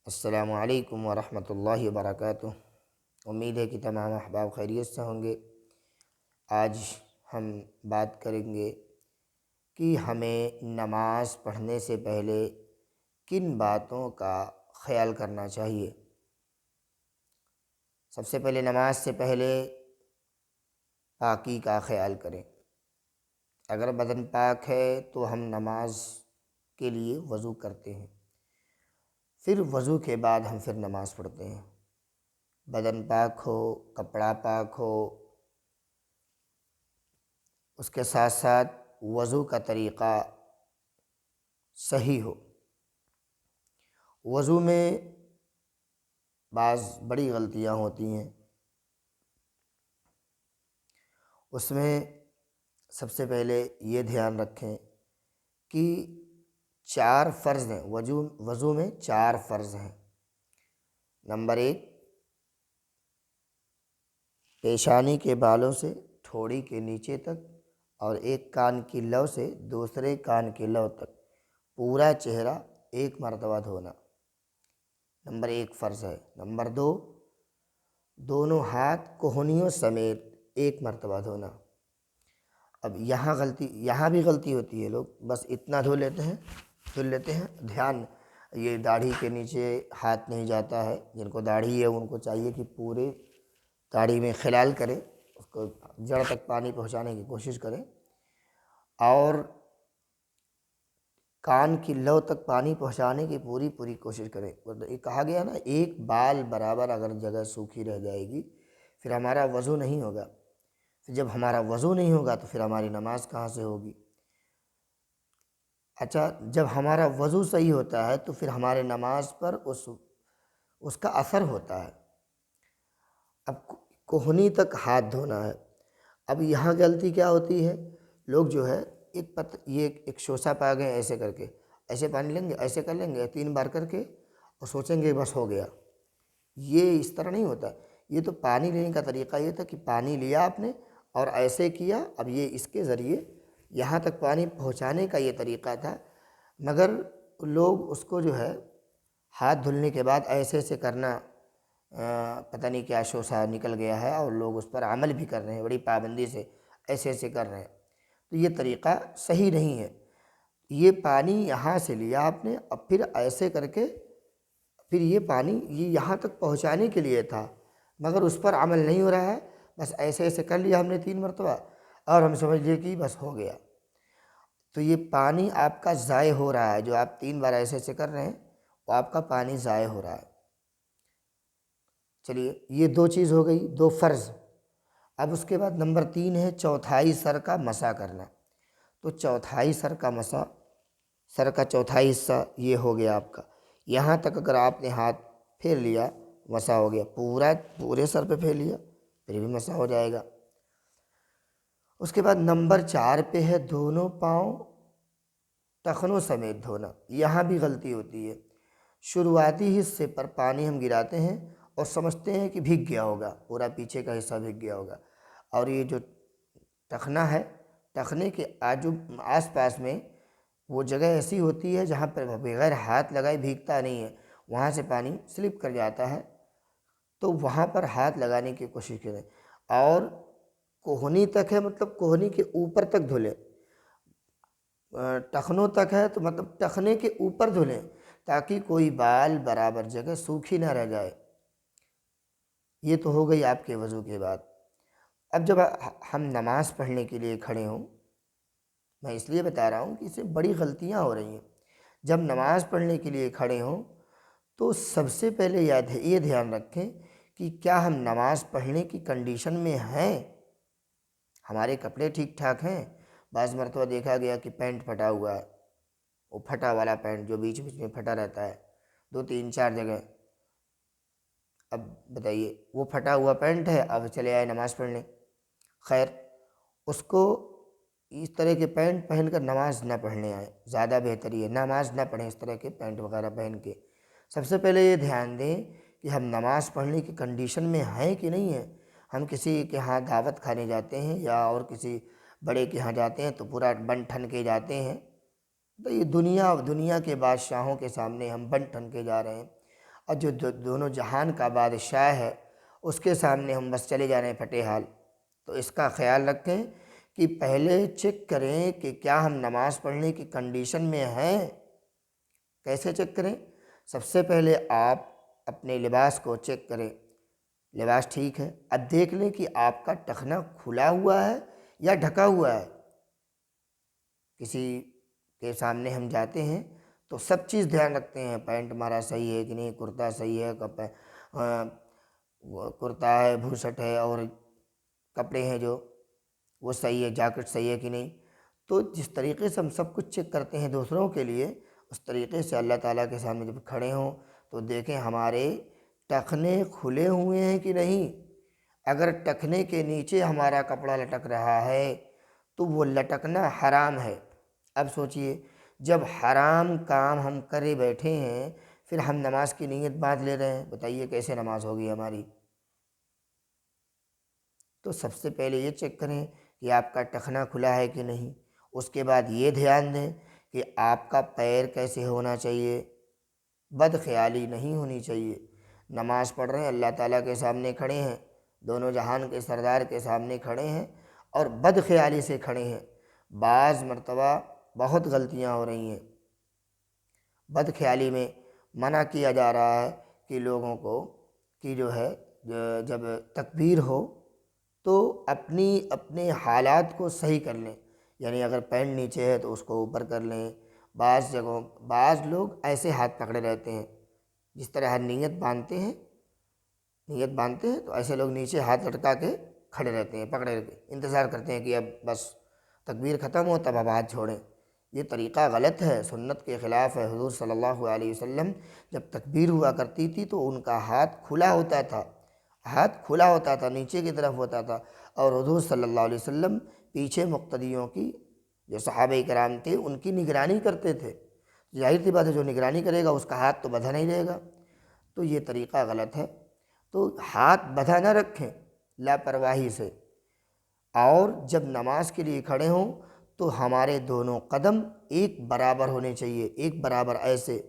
السلام علیکم ورحمۃ اللہ وبرکاتہ۔ امید ہے کہ تمام احباب خیریت سے ہوں گے۔ آج ہم بات کریں گے کہ ہمیں نماز پڑھنے سے پہلے کن باتوں کا خیال کرنا چاہیے۔ سب سے پہلے نماز سے پہلے پاکی کا خیال کریں۔ اگر بدن پاک ہے تو ہم نماز کے لیے وضو کرتے ہیں، پھر وضو کے بعد ہم پھر نماز پڑھتے ہیں۔ بدن پاک ہو، کپڑا پاک ہو، اس کے ساتھ ساتھ وضو کا طریقہ صحیح ہو۔ وضو میں بعض بڑی غلطیاں ہوتی ہیں، اس میں سب سے پہلے یہ دھیان رکھیں کہ 4 فرض ہیں۔ وضو میں 4 فرض ہیں۔ نمبر 1، پیشانی کے بالوں سے ٹھوڑی کے نیچے تک اور ایک کان کی لو سے دوسرے کان کی لو تک پورا چہرہ 1 مرتبہ دھونا، نمبر 1 فرض ہے۔ نمبر 2، دونوں ہاتھ کوہنیوں سمیت 1 مرتبہ دھونا۔ اب یہاں بھی غلطی ہوتی ہے، لوگ بس اتنا دھل لیتے ہیں، دھیان یہ داڑھی کے نیچے ہاتھ نہیں جاتا ہے۔ جن کو داڑھی ہے ان کو چاہیے کہ پورے داڑھی میں خلال کریں، اس کو جڑ تک پانی پہنچانے کی کوشش کریں، اور کان کی لو تک پانی پہنچانے کی پوری کوشش کریں۔ یہ کہا گیا نا، ایک بال برابر اگر جگہ سوکھی رہ جائے گی پھر ہمارا وضو نہیں ہوگا۔ جب ہمارا وضو نہیں ہوگا تو پھر ہماری نماز کہاں سے ہوگی؟ اچھا، جب ہمارا وضو صحیح ہوتا ہے تو پھر ہمارے نماز پر اس کا اثر ہوتا ہے۔ اب کوہنی تک ہاتھ دھونا ہے۔ اب یہاں غلطی کیا ہوتی ہے، لوگ جو ہے ایک شوشہ پا گئے، ایسے کر کے ایسے پانی لیں گے، ایسے کر لیں گے 3 بار کر کے اور سوچیں گے بس ہو گیا۔ یہ اس طرح نہیں ہوتا۔ یہ تو پانی لینے کا طریقہ یہ تھا کہ پانی لیا آپ نے اور ایسے کیا، اب یہ اس کے ذریعے یہاں تک پانی پہنچانے کا یہ طریقہ تھا، مگر لوگ اس کو جو ہے ہاتھ دھلنے کے بعد ایسے کرنا، پتہ نہیں کیا شوشہ نکل گیا ہے اور لوگ اس پر عمل بھی کر رہے ہیں، بڑی پابندی سے ایسے کر رہے ہیں۔ تو یہ طریقہ صحیح نہیں ہے۔ یہ پانی یہاں سے لیا آپ نے، اب پھر ایسے کر کے پھر یہ پانی یہاں تک پہنچانے کے لیے تھا، مگر اس پر عمل نہیں ہو رہا ہے۔ بس ایسے کر لیا ہم نے 3 مرتبہ اور ہم سمجھ لیے کہ بس ہو گیا۔ تو یہ پانی آپ کا ضائع ہو رہا ہے، جو آپ 3 بار ایسے کر رہے ہیں وہ آپ کا پانی ضائع ہو رہا ہے۔ چلیے، یہ 2 چیز ہو گئی، 2 فرض۔ اب اس کے بعد نمبر 3 ہے چوتھائی سر کا مسح کرنا۔ تو چوتھائی سر کا مسح، سر کا چوتھائی حصہ یہ ہو گیا آپ کا، یہاں تک اگر آپ نے ہاتھ پھیر لیا مسح ہو گیا۔ پورے سر پہ پھیر لیا پھر بھی مسح ہو جائے گا۔ اس کے بعد نمبر 4 پہ ہے دونوں پاؤں ٹخنوں سمیت دھونا۔ یہاں بھی غلطی ہوتی ہے۔ شروعاتی حصے پر پانی ہم گراتے ہیں اور سمجھتے ہیں کہ بھیگ گیا ہوگا، پورا پیچھے کا حصہ بھیگ گیا ہوگا، اور یہ جو ٹخنا ہے، ٹخنے کے آس پاس میں وہ جگہ ایسی ہوتی ہے جہاں پر بغیر ہاتھ لگائے بھیگتا نہیں ہے، وہاں سے پانی سلپ کر جاتا ہے، تو وہاں پر ہاتھ لگانے کی کوشش کریں۔ اور کوہنی تک ہے مطلب کوہنی کے اوپر تک دھلیں، ٹخنوں تک ہے تو مطلب ٹخنے کے اوپر دھلیں، تاکہ کوئی بال برابر جگہ سوکھی نہ رہ جائے۔ یہ تو ہو گئی آپ کے وضو کے بعد۔ اب جب ہم نماز پڑھنے کے لیے کھڑے ہوں، میں اس لیے بتا رہا ہوں کہ اس سے بڑی غلطیاں ہو رہی ہیں۔ جب نماز پڑھنے کے لیے کھڑے ہوں تو سب سے پہلے یہ دھیان رکھیں کہ کیا ہم نماز پڑھنے کی کنڈیشن میں ہیں، ہمارے کپڑے ٹھیک ٹھاک ہیں۔ بعض مرتبہ دیکھا گیا کہ پینٹ پھٹا ہوا ہے، وہ پھٹا والا پینٹ جو بیچ میں پھٹا رہتا ہے 2-3-4 جگہ۔ اب بتائیے، وہ پھٹا ہوا پینٹ ہے، اب چلے آئے نماز پڑھنے۔ خیر، اس کو اس طرح کے پینٹ پہن کر نماز نہ پڑھنے آئے، زیادہ بہتر یہ نماز نہ پڑھیں اس طرح کے پینٹ وغیرہ پہن کے۔ سب سے پہلے یہ دھیان دیں کہ ہم نماز پڑھنے کی کنڈیشن میں ہیں کہ نہیں ہیں۔ ہم کسی کے ہاں دعوت کھانے جاتے ہیں یا اور کسی بڑے کے ہاں جاتے ہیں تو پورا بن ٹھن کے جاتے ہیں، تو یہ دنیا کے بادشاہوں کے سامنے ہم بن ٹھن کے جا رہے ہیں، اور جو دونوں جہان کا بادشاہ ہے اس کے سامنے ہم بس چلے جا رہے ہیں پھٹے حال۔ تو اس کا خیال رکھیں کہ پہلے چیک کریں کہ کیا ہم نماز پڑھنے کی کنڈیشن میں ہیں۔ کیسے چیک کریں؟ سب سے پہلے آپ اپنے لباس کو چیک کریں، لباس ٹھیک ہے۔ اب دیکھ لیں کہ آپ کا ٹخنا کھلا ہوا ہے یا ڈھکا ہوا ہے۔ کسی کے سامنے ہم جاتے ہیں تو سب چیز دھیان رکھتے ہیں، پینٹ ہمارا صحیح ہے کہ نہیں، کرتا صحیح ہے، کرتا ہے، بھوسٹ ہے، اور کپڑے ہیں جو وہ صحیح ہے، جاکٹ صحیح ہے کہ نہیں۔ تو جس طریقے سے ہم سب کچھ چیک کرتے ہیں دوسروں کے لیے، اس طریقے سے اللہ تعالیٰ کے سامنے جب کھڑے ہوں تو دیکھیں ہمارے ٹخنے کھلے ہوئے ہیں کہ نہیں۔ اگر ٹخنے کے نیچے ہمارا کپڑا لٹک رہا ہے تو وہ لٹکنا حرام ہے۔ اب سوچئے، جب حرام کام ہم کرے بیٹھے ہیں پھر ہم نماز کی نیت باندھ لے رہے ہیں، بتائیے کیسے نماز ہوگی ہماری؟ تو سب سے پہلے یہ چیک کریں کہ آپ کا ٹخنا کھلا ہے کہ نہیں۔ اس کے بعد یہ دھیان دیں کہ آپ کا پیر کیسے ہونا چاہیے، بد خیالی نہیں ہونی چاہیے۔ نماز پڑھ رہے ہیں، اللہ تعالیٰ کے سامنے کھڑے ہیں، دونوں جہان کے سردار کے سامنے کھڑے ہیں اور بد خیالی سے کھڑے ہیں۔ بعض مرتبہ بہت غلطیاں ہو رہی ہیں۔ بد خیالی میں منع کیا جا رہا ہے کہ لوگوں کو کہ جو ہے جب تکبیر ہو تو اپنے حالات کو صحیح کر لیں، یعنی اگر پینٹ نیچے ہے تو اس کو اوپر کر لیں۔ بعض جگہوں بعض لوگ ایسے ہاتھ پکڑے رہتے ہیں، جس طرح نیت باندھتے ہیں تو ایسے لوگ نیچے ہاتھ لٹکا کے کھڑے رہتے ہیں، پکڑے رہتے ہیں، انتظار کرتے ہیں کہ اب بس تکبیر ختم ہو تب اب ہاتھ چھوڑیں۔ یہ طریقہ غلط ہے، سنت کے خلاف ہے۔ حضور صلی اللہ علیہ وسلم جب تکبیر ہوا کرتی تھی تو ان کا ہاتھ کھلا ہوتا تھا، نیچے کی طرف ہوتا تھا، اور حضور صلی اللہ علیہ وسلم پیچھے مقتدیوں کی، جو صحابہ کرام تھے، ان کی نگرانی کرتے تھے۔ ظاہر سی بات ہے، جو نگرانی کرے گا اس کا ہاتھ تو بندھا نہیں رہے گا۔ تو یہ طریقہ غلط ہے، تو ہاتھ بندھا نہ رکھیں لاپرواہی سے۔ اور جب نماز کے لیے کھڑے ہوں تو ہمارے دونوں قدم ایک برابر ہونے چاہیے، ایک برابر ایسے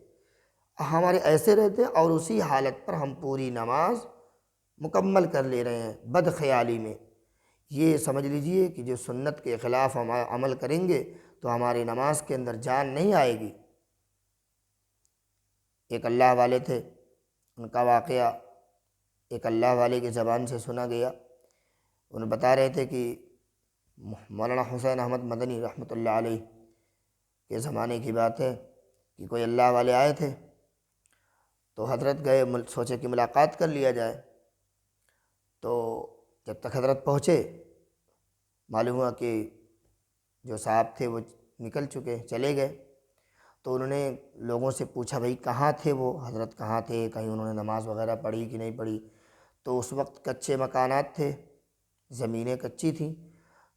ہمارے ایسے رہتے ہیں، اور اسی حالت پر ہم پوری نماز مکمل کر لے رہے ہیں بد خیالی میں۔ یہ سمجھ لیجئے کہ جو سنت کے خلاف ہم عمل کریں گے تو ہماری نماز کے اندر جان نہیں آئے گی۔ ایک اللہ والے تھے، ان کا واقعہ ایک اللہ والے کی زبان سے سنا گیا۔ انہیں بتا رہے تھے کہ مولانا حسین احمد مدنی رحمۃ اللہ علیہ کے زمانے کی بات ہے کہ کوئی اللہ والے آئے تھے، تو حضرت گئے، سوچے کہ ملاقات کر لیا جائے۔ تو جب تک حضرت پہنچے، معلوم ہوا کہ جو صاحب تھے وہ نکل چکے، چلے گئے۔ تو انہوں نے لوگوں سے پوچھا، بھائی کہاں تھے وہ حضرت، کہاں تھے، کہیں انہوں نے نماز وغیرہ پڑھی کہ نہیں پڑھی؟ تو اس وقت کچے مکانات تھے، زمینیں کچی تھیں۔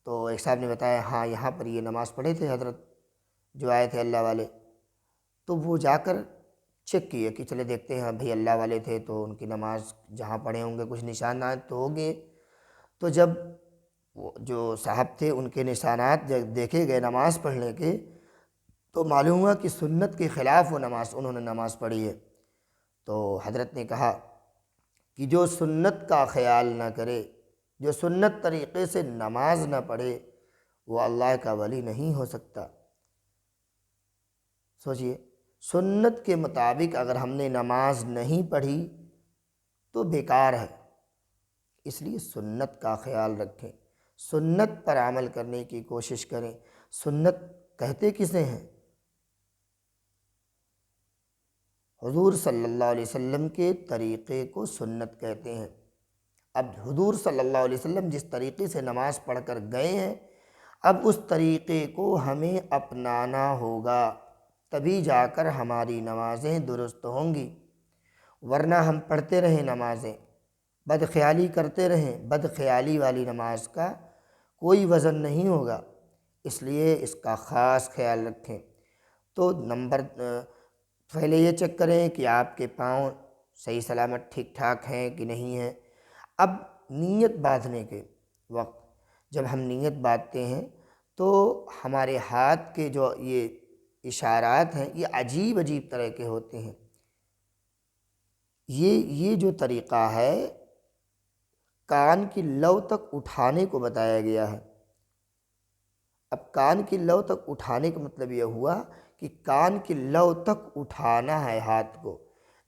تو ایک صاحب نے بتایا، ہاں یہاں پر یہ نماز پڑھے تھے حضرت جو آئے تھے اللہ والے۔ تو وہ جا کر چیک کیے کہ چلے دیکھتے ہیں، بھئی اللہ والے تھے تو ان کی نماز جہاں پڑھے ہوں گے کچھ نشانات تو ہوں گے۔ تو جب وہ جو صاحب تھے ان کے نشانات جب دیکھے گئے نماز پڑھنے کے، تو معلوم ہوا کہ سنت کے خلاف وہ انہوں نے نماز پڑھی ہے۔ تو حضرت نے کہا کہ جو سنت کا خیال نہ کرے، جو سنت طریقے سے نماز نہ پڑھے، وہ اللہ کا ولی نہیں ہو سکتا۔ سوچئے، سنت کے مطابق اگر ہم نے نماز نہیں پڑھی تو بیکار ہے۔ اس لیے سنت کا خیال رکھیں، سنت پر عمل کرنے کی کوشش کریں۔ سنت کہتے کسے ہیں؟ حضور صلی اللہ علیہ وسلم کے طریقے کو سنت کہتے ہیں۔ اب حضور صلی اللہ علیہ وسلم جس طریقے سے نماز پڑھ کر گئے ہیں، اب اس طریقے کو ہمیں اپنانا ہوگا، تبھی جا کر ہماری نمازیں درست ہوں گی۔ ورنہ ہم پڑھتے رہیں نمازیں، بد خیالی کرتے رہیں، بد خیالی والی نماز کا کوئی وزن نہیں ہوگا۔ اس لیے اس کا خاص خیال رکھیں۔ تو پہلے یہ چیک کریں کہ آپ کے پاؤں صحیح سلامت ٹھیک ٹھاک ہیں کہ نہیں ہیں۔ اب نیت باندھنے کے وقت جب ہم نیت باندھتے ہیں تو ہمارے ہاتھ کے جو یہ اشارات ہیں یہ عجیب عجیب طرح کے ہوتے ہیں۔ یہ جو طریقہ ہے کان کی لو تک اٹھانے کو بتایا گیا ہے۔ اب کان کی لو تک اٹھانے کا مطلب یہ ہوا کہ کان کی لو تک اٹھانا ہے ہاتھ کو،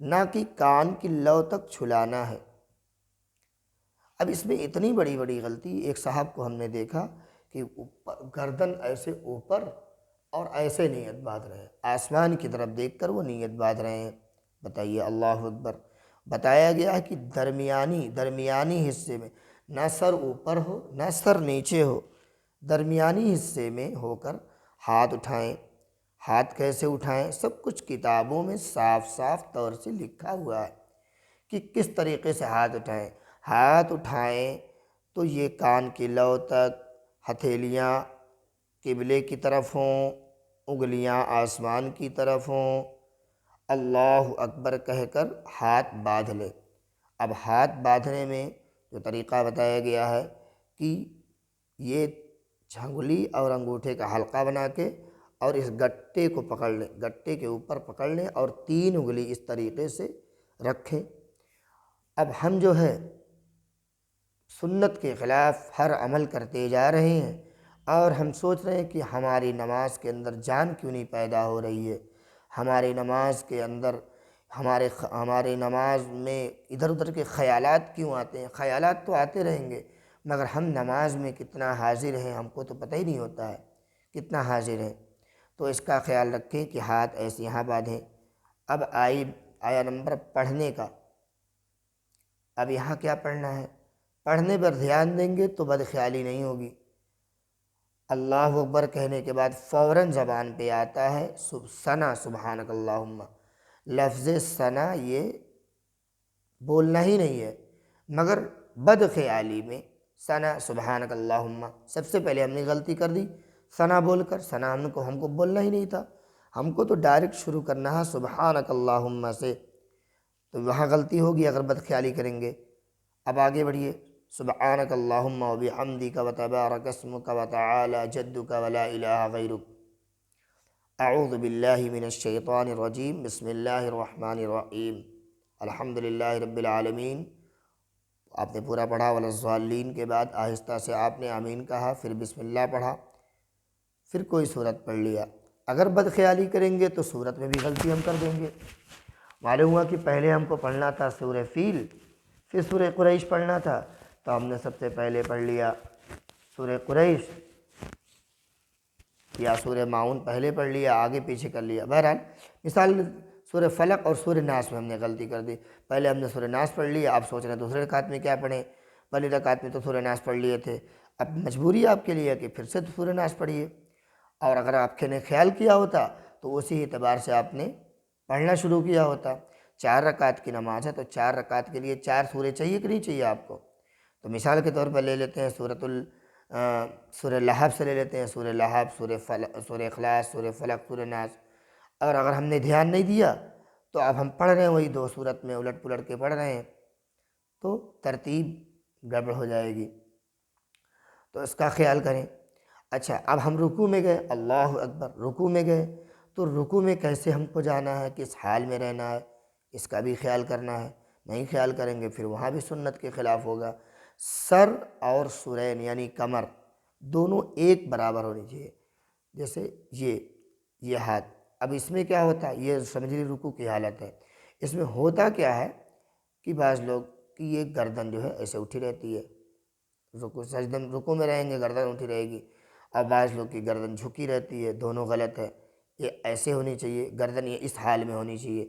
نہ کہ کان کی لو تک چھلانا ہے۔ اب اس میں اتنی بڑی بڑی غلطی، ایک صاحب کو ہم نے دیکھا کہ گردن ایسے اوپر اور ایسے نیت باندھ رہے ہیں، آسمان کی طرف دیکھ کر وہ نیت باندھ رہے ہیں۔ بتائیے، اللہ اکبر! بتایا گیا ہے کہ درمیانی حصے میں، نہ سر اوپر ہو نہ سر نیچے ہو، درمیانی حصے میں ہو کر ہاتھ اٹھائیں۔ ہاتھ کیسے اٹھائیں؟ سب کچھ کتابوں میں صاف صاف طور سے لکھا ہوا ہے کہ کس طریقے سے ہاتھ اٹھائیں۔ ہاتھ اٹھائیں تو یہ کان کی لو تک، ہتھیلیاں قبلے کی طرف ہوں، انگلیاں آسمان کی طرف ہوں، اللہ اکبر کہہ کر ہاتھ باندھ لے۔ اب ہاتھ باندھنے میں جو طریقہ بتایا گیا ہے کہ یہ جھنگلی اور انگوٹھے کا حلقہ بنا کے اور اس گٹے کو پکڑ لیں، گٹے کے اوپر پکڑ لیں اور 3 انگلی اس طریقے سے رکھیں۔ اب ہم جو ہے سنت کے خلاف ہر عمل کرتے جا رہے ہیں اور ہم سوچ رہے ہیں کہ ہماری نماز کے اندر جان کیوں نہیں پیدا ہو رہی ہے، ہماری نماز کے اندر ہمارے نماز میں ادھر ادھر کے خیالات کیوں آتے ہیں۔ خیالات تو آتے رہیں گے، مگر ہم نماز میں کتنا حاضر ہیں ہم کو تو پتہ ہی نہیں ہوتا ہے کتنا حاضر ہیں۔ تو اس کا خیال رکھیں کہ ہاتھ ایسے یہاں باندھیں۔ اب آیا نمبر پڑھنے کا۔ اب یہاں کیا پڑھنا ہے؟ پڑھنے پر دھیان دیں گے تو بدخیالی نہیں ہوگی۔ اللہ اکبر کہنے کے بعد فوراً زبان پہ آتا ہے ثنا، سبحانک اللہم۔ لفظ ثنا یہ بولنا ہی نہیں ہے، مگر بدخیالی میں ثنا، سبحانک اللہم، سب سے پہلے ہم نے غلطی کر دی ثنا بول کر۔ ثنا ہم کو بولنا ہی نہیں تھا، ہم کو تو ڈائریکٹ شروع کرنا ہے سبحانک اللہم سے، تو وہاں غلطی ہوگی اگر بدخیالی کریں گے۔ اب آگے بڑھیے، سبحانک اللہم و بحمدک و تبارک اسمک و تعالی جدک و لا الہ غیرک، اعوذ باللہ من الشیطان الرجیم، بسم اللہ الرحمن الرحیم، الحمدللہ رب العالمین۔ آپ نے پورا پڑھا، والضالین کے بعد آہستہ سے آپ نے آمین کہا، پھر بسم اللہ پڑھا، پھر کوئی صورت پڑھ لیا۔ اگر بدخیالی کریں گے تو صورت میں بھی غلطی ہم کر دیں گے۔ معلوم ہوا کہ پہلے ہم کو پڑھنا تھا سورہ فیل، پھر سورہ قریش پڑھنا تھا، تو ہم نے سب سے پہلے پڑھ لیا سورہ قریش یا سورہ معون، پہلے پڑھ لیا، آگے پیچھے کر لیا۔ بہرحال مثال سورہ فلق اور سورہ ناس میں ہم نے غلطی کر دی، پہلے ہم نے سورہ ناس پڑھ لیا، آپ سوچ رہے ہیں دوسرے رکعت میں کیا پڑھیں، پہلی رکعت میں تو سورہ ناس پڑھ لیے تھے، اب مجبوری آپ کے لیے کہ پھر سے سورہ ناس پڑھیے، اور اگر آپ نے خیال کیا ہوتا تو اسی اعتبار سے آپ نے پڑھنا شروع کیا ہوتا۔ 4 رکعت کی نماز ہے تو 4 رکعت کے لیے 4 سورے چاہیے کہ نہیں چاہیے آپ کو؟ تو مثال کے طور پر لے لیتے ہیں سورہ لہب سے لے لیتے ہیں، سورہ لہب، سورہ اخلاص، سورہ فلق، سورہ ناس، اور اگر ہم نے دھیان نہیں دیا تو اب ہم پڑھ رہے ہیں وہی 2 صورت میں الٹ پلٹ کے پڑھ رہے ہیں تو ترتیب گڑبڑ ہو جائے گی، تو اس کا خیال کریں۔ اچھا، اب ہم رکوع میں گئے، اللہ اکبر، رکوع میں گئے تو رکوع میں کیسے ہم کو جانا ہے، کس حال میں رہنا ہے، اس کا بھی خیال کرنا ہے۔ نہیں خیال کریں گے پھر وہاں بھی سنت کے خلاف ہوگا۔ سر اور سرین یعنی کمر دونوں ایک برابر ہونی چاہیے، جیسے یہ ہاتھ۔ اب اس میں کیا ہوتا ہے، یہ سمجھ لیجیے رکوع کی حالت ہے، اس میں ہوتا کیا ہے کہ بعض لوگ کی یہ گردن جو ہے ایسے اٹھی رہتی ہے، رکوع میں رہیں گے گردن اٹھی رہے گی، اور بعض لوگ کی گردن جھکی رہتی ہے، دونوں غلط ہے۔ یہ ایسے ہونی چاہیے، گردن یہ اس حال میں ہونی چاہیے،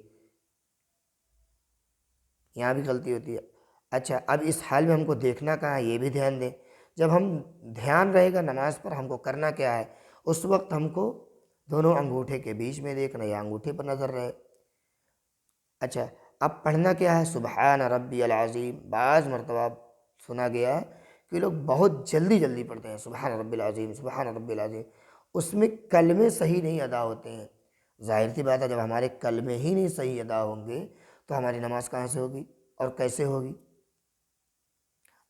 یہاں بھی غلطی ہوتی ہے۔ اچھا، اب اس حال میں ہم کو دیکھنا کہاں ہے، یہ بھی دھیان دیں۔ جب ہم دھیان رہے گا نماز پر ہم کو کرنا کیا ہے، اس وقت ہم کو دونوں انگوٹھے کے بیچ میں دیکھنا یا انگوٹھے پر نظر رہے۔ اچھا، اب پڑھنا کیا ہے، سبحان ربی العظیم۔ بعض مرتبہ سنا گیا ہے کہ لوگ بہت جلدی جلدی پڑھتے ہیں، سبحان ربی العظیم، سبحان ربی العظیم، اس میں کلمے صحیح نہیں ادا ہوتے ہیں۔ ظاہر سی بات ہے جب ہمارے کلمے ہی نہیں صحیح ادا ہوں گے تو ہماری نماز کہاں سے ہوگی اور کیسے ہوگی۔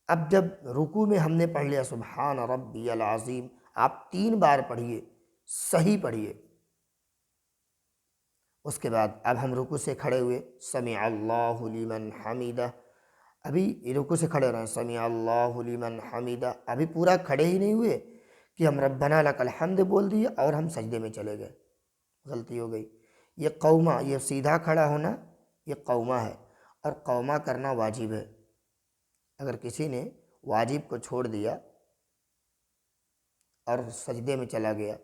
اب جب رکوع میں ہم نے پڑھ لیا سبحان ربی العظیم، آپ 3 بار پڑھیے، صحیح پڑھیے، اس کے بعد اب ہم رکوع سے کھڑے ہوئے، سمع اللہ لمن حمیدہ، ابھی رکوع سے کھڑے ہو رہے ہیں، سمع اللہ لمن حمیدہ، ابھی پورا کھڑے ہی نہیں ہوئے کہ ہم ربنا لک الحمد بول دیے اور ہم سجدے میں چلے گئے، غلطی ہو گئی۔ یہ قومہ، یہ سیدھا کھڑا ہونا یہ قومہ ہے، اور قومہ کرنا واجب ہے۔ اگر کسی نے واجب کو چھوڑ دیا اور سجدے میں چلا گیا،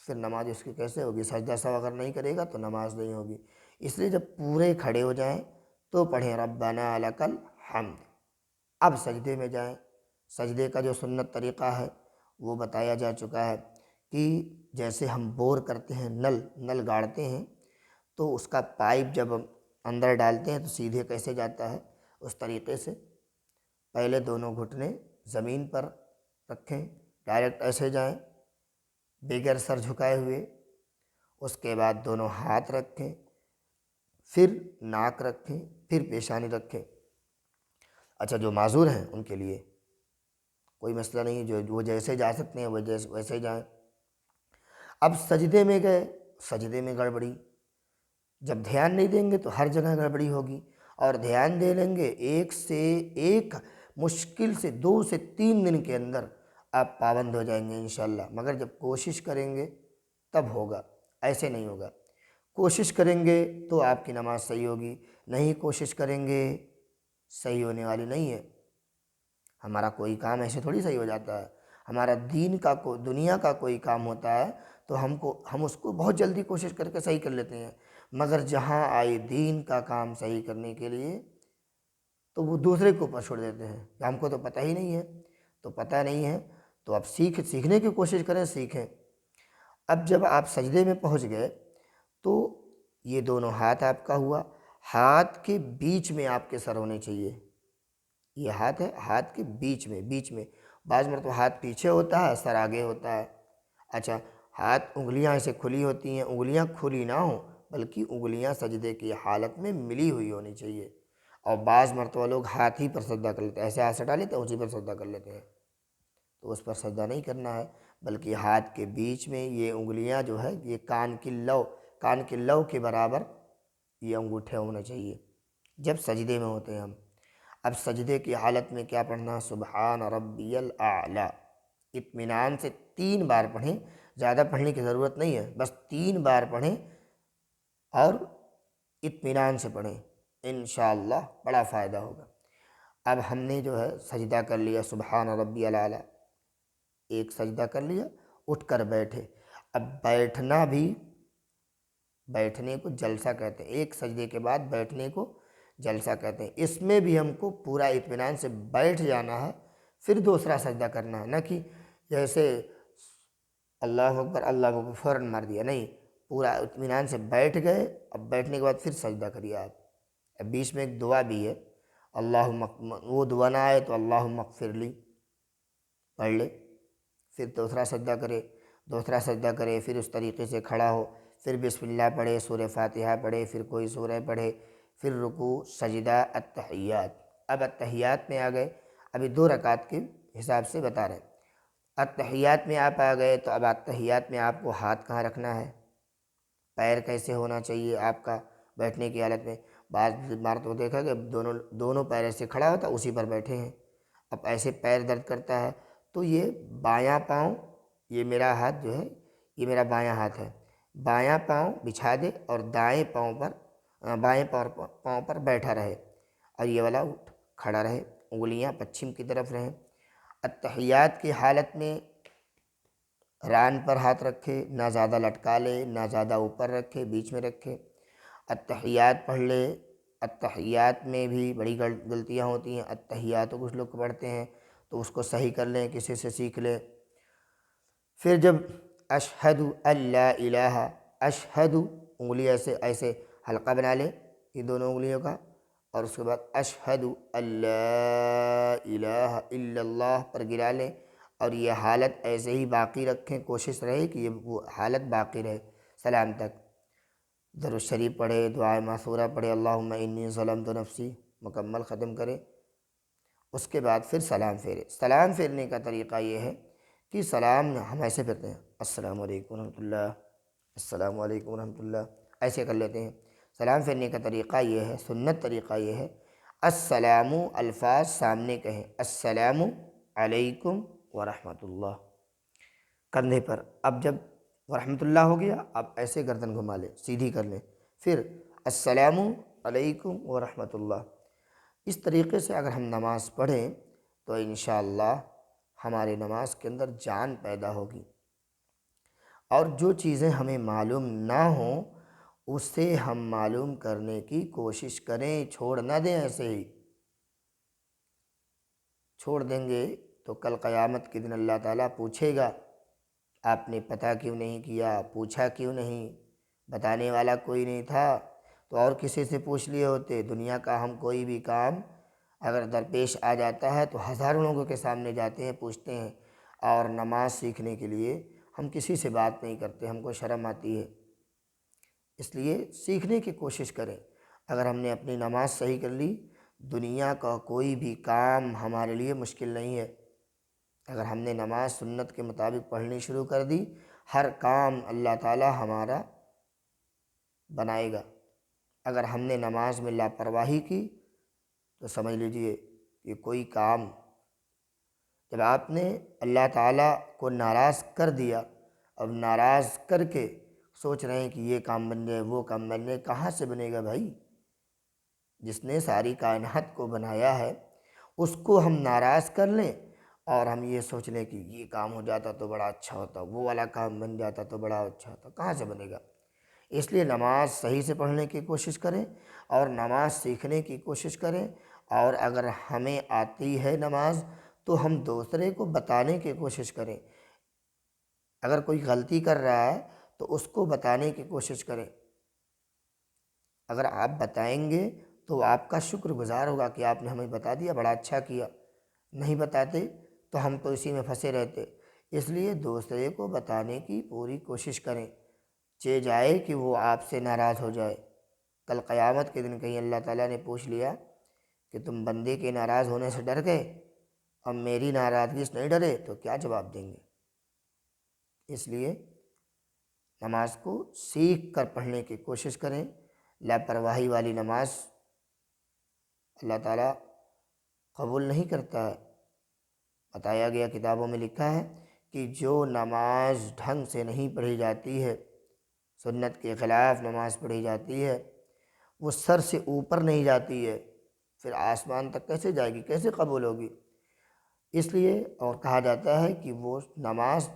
پھر نماز اس کی کیسے ہوگی؟ سجدہ سہو اگر نہیں کرے گا تو نماز نہیں ہوگی۔ اس لیے جب پورے کھڑے ہو جائیں تو پڑھیں ربنا لک الحمد۔ اب سجدے میں جائیں، سجدے کا جو سنت طریقہ ہے وہ بتایا جا چکا ہے کہ جیسے ہم بور کرتے ہیں، نل گاڑتے ہیں تو اس کا پائپ جب ہم اندر ڈالتے ہیں تو سیدھے کیسے جاتا ہے، اس طریقے سے پہلے دونوں گھٹنے زمین پر رکھیں، ڈائریکٹ ایسے جائیں بغیر سر جھکائے ہوئے، اس کے بعد دونوں ہاتھ رکھیں، پھر ناک رکھیں، پھر پیشانی رکھیں۔ اچھا، جو معذور ہیں ان کے لیے کوئی مسئلہ نہیں، جو وہ جیسے جا سکتے ہیں وہ ویسے جائیں۔ اب سجدے میں گئے، سجدے میں گڑبڑی، جب دھیان نہیں دیں گے تو ہر جگہ گڑبڑی ہوگی، اور دھیان دے لیں گے ایک مشکل سے 2 سے 3 دن کے اندر آپ پابند ہو جائیں گے انشاءاللہ، مگر جب کوشش کریں گے تب ہوگا، ایسے نہیں ہوگا۔ کوشش کریں گے تو آپ کی نماز صحیح ہوگی، نہیں کوشش کریں گے صحیح ہونے والی نہیں ہے۔ ہمارا کوئی کام ایسے تھوڑی صحیح ہو جاتا ہے، ہمارا دنیا کا کوئی کام ہوتا ہے تو ہم اس کو بہت جلدی کوشش کر کے صحیح کر لیتے ہیں، مگر جہاں آئے دین کا کام صحیح کرنے کے لیے تو وہ دوسرے کے اوپر چھوڑ دیتے ہیں کہ ہم کو تو پتہ ہی نہیں ہے۔ تو پتہ نہیں ہے تو اب سیکھنے کی کوشش کریں، سیکھیں۔ اب جب آپ سجدے میں پہنچ گئے تو یہ دونوں ہاتھ آپ کا ہوا، ہاتھ کے بیچ میں آپ کے سر ہونے چاہیے، یہ ہاتھ ہے، ہاتھ کے بیچ میں بعض مرتبہ ہاتھ پیچھے ہوتا ہے، سر آگے ہوتا ہے۔ اچھا، انگلیاں ایسے کھلی ہوتی ہیں، انگلیاں کھلی نہ ہوں بلکہ انگلیاں سجدے کی حالت میں ملی ہوئی ہونی چاہیے، اور بعض مرتبہ لوگ ہاتھ ہی پر سجدہ کر لیتے ہیں، ایسے ہاتھ سٹا لیتے ہیں اسی پر سجدہ کر لیتے ہیں، تو اس پر سجدہ نہیں کرنا ہے، بلکہ ہاتھ کے بیچ میں یہ انگلیاں جو ہے یہ کان کی لو کے برابر یہ انگوٹھے ہونا چاہیے جب سجدے میں ہوتے ہیں ہم۔ اب سجدے کی حالت میں کیا پڑھنا؟ سبحان ربی الاعلیٰ، اطمینان سے 3 بار پڑھیں، زیادہ پڑھنے کی ضرورت نہیں ہے، بس 3 بار پڑھیں اور اطمینان سے پڑھیں، انشاءاللہ بڑا فائدہ ہوگا۔ اب ہم نے جو ہے سجدہ کر لیا سبحان ربی الاعلیٰ، ایک سجدہ کر لیا، اٹھ کر بیٹھے۔ اب بیٹھنے کو جلسہ کہتے ہیں، ایک سجدے کے بعد بیٹھنے کو جلسہ کہتے ہیں۔ اس میں بھی ہم کو پورا اطمینان سے بیٹھ جانا ہے، پھر دوسرا سجدہ کرنا ہے، نہ کہ جیسے اللہ اکبر فوراً مار دیا، نہیں، پورا اطمینان سے بیٹھ گئے۔ اب بیٹھنے کے بعد پھر سجدہ کریے آپ۔ اب بیچ میں ایک دعا بھی ہے، وہ دعا نہ آئے تو اللہم اغفر لی پڑھ لے، پھر دوسرا سجدہ کرے، پھر اس طریقے سے کھڑا ہو، پھر بسم اللہ پڑھے، سورہ فاتحہ پڑھے، پھر کوئی سورہ پڑھے، پھر رکوع، سجدہ، التحیات۔ اب التحیات میں آ گئے، ابھی 2 رکعت کے حساب سے بتا رہے ہیں۔ التحیات میں آپ آ گئے تو اب التحیات میں آپ کو ہاتھ کہاں رکھنا ہے، پیر کیسے ہونا چاہیے آپ کا بیٹھنے کی حالت میں۔ بعض بار تو دیکھا کہ دونوں پیر ایسے کھڑا ہوتا ہے، اسی پر بیٹھے ہیں۔ اب ایسے پیر درد کرتا ہے تو یہ بایاں پاؤں، یہ میرا ہاتھ جو ہے یہ میرا بایاں ہاتھ ہے، بایاں پاؤں بچھا دے اور بائیں پاؤں پر بیٹھا رہے، اور یہ والا کھڑا رہے، انگلیاں پچھم کی طرف رہیں۔ التحیات کی حالت میں ران پر ہاتھ رکھے، نہ زیادہ لٹکا لے نہ زیادہ اوپر رکھے، بیچ میں رکھے، التحیات پڑھ لے۔ التحیات میں بھی بڑی غلطیاں ہوتی ہیں، التحیات کو کچھ لوگ پڑھتے ہیں تو اس کو صحیح کر لیں، کسی سے سیکھ لیں۔ پھر جب اشہد اللہ الہ، اشہد انگلی ایسے حلقہ بنا لے یہ دونوں انگلیوں کا، اور اس کے بعد اشہد اللہ الہ الا اللہ پر گرا لیں، اور یہ حالت ایسے ہی باقی رکھیں، کوشش رہے کہ وہ حالت باقی رہے سلام تک۔ درود شریف پڑھے، دعائے ماثورہ پڑھے، اللہم انی ظلمت نفسی، مکمل ختم کرے۔ اس کے بعد پھر سلام پھیرے۔ سلام پھیرنے کا طریقہ یہ ہے کہ سلام ہم ایسے پھیرتے ہیں، السلام علیکم ورحمۃ اللہ، السلام علیکم ورحمۃ اللہ، ایسے کر لیتے ہیں۔ سلام پھیرنے کا طریقہ یہ ہے، سنت طریقہ یہ ہے، السلام الفاظ سامنے کہیں، السلام علیکم ورحمۃ اللہ کندھے پر۔ اب جب ورحمۃ اللہ ہو گیا، اب ایسے گردن گھما لیں، سیدھی کر لیں، پھر السلام علیکم ورحمۃ اللہ۔ اس طریقے سے اگر ہم نماز پڑھیں تو انشاءاللہ ہمارے نماز کے اندر جان پیدا ہوگی، اور جو چیزیں ہمیں معلوم نہ ہوں اسے ہم معلوم کرنے کی کوشش کریں، چھوڑ نہ دیں ایسے ہی۔ چھوڑ دیں گے تو کل قیامت کے دن اللہ تعالیٰ پوچھے گا، آپ نے پتہ کیوں نہیں کیا، پوچھا کیوں نہیں، بتانے والا کوئی نہیں تھا تو اور کسی سے پوچھ لیے ہوتے۔ دنیا کا ہم کوئی بھی کام اگر درپیش آ جاتا ہے تو ہزاروں لوگوں کے سامنے جاتے ہیں، پوچھتے ہیں، اور نماز سیکھنے کے لیے ہم کسی سے بات نہیں کرتے، ہم کو شرم آتی ہے۔ اس لیے سیکھنے کی کوشش کریں۔ اگر ہم نے اپنی نماز صحیح کر لی، دنیا کا کوئی بھی کام ہمارے لیے مشکل نہیں ہے۔ اگر ہم نے نماز سنت کے مطابق پڑھنی شروع کر دی، ہر کام اللہ تعالیٰ ہمارا بنائے گا۔ اگر ہم نے نماز میں لاپرواہی کی تو سمجھ لیجئے کہ کوئی کام، جب آپ نے اللہ تعالیٰ کو ناراض کر دیا، اب ناراض کر کے سوچ رہے ہیں کہ یہ کام بن جائے، وہ کام بن جائے، کہاں سے بنے گا بھائی؟ جس نے ساری کائنات کو بنایا ہے اس کو ہم ناراض کر لیں اور ہم یہ سوچ لیں کہ یہ کام ہو جاتا تو بڑا اچھا ہوتا، وہ والا کام بن جاتا تو بڑا اچھا ہوتا، کہاں سے بنے گا؟ اس لیے نماز صحیح سے پڑھنے کی کوشش کریں اور نماز سیکھنے کی کوشش کریں، اور اگر ہمیں آتی ہے نماز تو ہم دوسرے کو بتانے کی کوشش کریں۔ اگر کوئی غلطی کر رہا ہے تو اس کو بتانے کی کوشش کریں۔ اگر آپ بتائیں گے تو آپ کا شکر گزار ہوگا کہ آپ نے ہمیں بتا دیا، بڑا اچھا کیا۔ نہیں بتاتے تو ہم تو اسی میں پھنسے رہتے۔ اس لیے دوسرے کو بتانے کی پوری کوشش کریں، چہ جائے کہ وہ آپ سے ناراض ہو جائے۔ کل قیامت کے دن کہیں اللہ تعالیٰ نے پوچھ لیا کہ تم بندے کے ناراض ہونے سے ڈر گئے اور میری ناراضگی سے نہیں ڈرے، تو کیا جواب دیں گے؟ اس لیے نماز کو سیکھ کر پڑھنے کی کوشش کریں۔ لاپرواہی والی نماز اللہ تعالیٰ قبول نہیں کرتا ہے۔ بتایا گیا، کتابوں میں لکھا ہے کہ جو نماز ڈھنگ سے نہیں پڑھی جاتی ہے، سنت کے خلاف نماز پڑھی جاتی ہے، وہ سر سے اوپر نہیں جاتی ہے، پھر آسمان تک کیسے جائے گی، کیسے قبول ہوگی؟ اس لیے اور کہا جاتا ہے کہ وہ نماز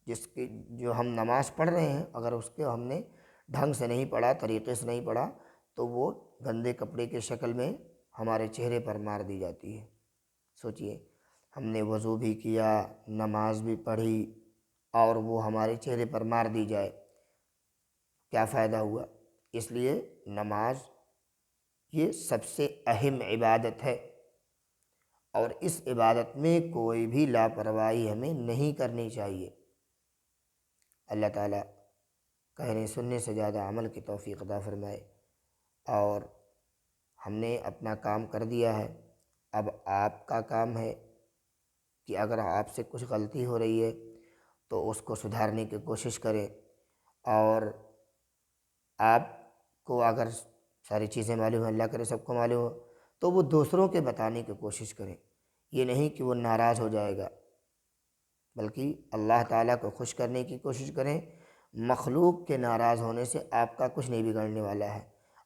جو ہم نماز پڑھ رہے ہیں، اگر اس کے ہم نے ڈھنگ سے نہیں پڑھا، طریقے سے نہیں پڑھا، تو وہ گندے کپڑے کے شکل میں ہمارے چہرے پر مار دی جاتی ہے۔ سوچئے، ہم نے وضو بھی کیا، نماز بھی پڑھی، اور وہ ہمارے چہرے پر مار دی جائے، کیا فائدہ ہوا؟ اس لیے نماز یہ سب سے اہم عبادت ہے، اور اس عبادت میں کوئی بھی لاپرواہی ہمیں نہیں کرنی چاہیے۔ اللہ تعالیٰ کہنے سننے سے زیادہ عمل کی توفیق عطا فرمائے۔ اور ہم نے اپنا کام کر دیا ہے، اب آپ کا کام ہے کہ اگر آپ سے کچھ غلطی ہو رہی ہے تو اس کو سدھارنے کی کوشش کریں، اور آپ کو اگر ساری چیزیں معلوم ہیں، اللہ کرے سب کو معلوم ہو، تو وہ دوسروں کے بتانے کی کوشش کریں۔ یہ نہیں کہ وہ ناراض ہو جائے گا، بلکہ اللہ تعالیٰ کو خوش کرنے کی کوشش کریں۔ مخلوق کے ناراض ہونے سے آپ کا کچھ نہیں بگڑنے والا ہے۔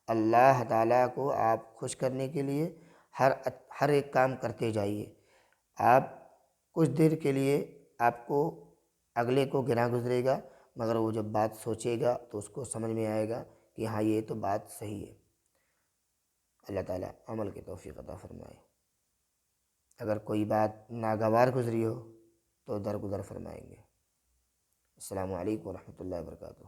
اللہ تعالیٰ کو آپ خوش کرنے کے لیے ہر ایک کام کرتے جائیے۔ آپ کچھ دیر کے لیے آپ کو اگلے کو گراں گزرے گا، مگر وہ جب بات سوچے گا تو اس کو سمجھ میں آئے گا کہ ہاں یہ تو بات صحیح ہے۔ اللہ تعالیٰ عمل کی توفیق عطا فرمائے۔ اگر کوئی بات ناگوار گزری ہو تو درگزر فرمائیں گے۔ السلام علیکم ورحمۃ اللہ وبرکاتہ۔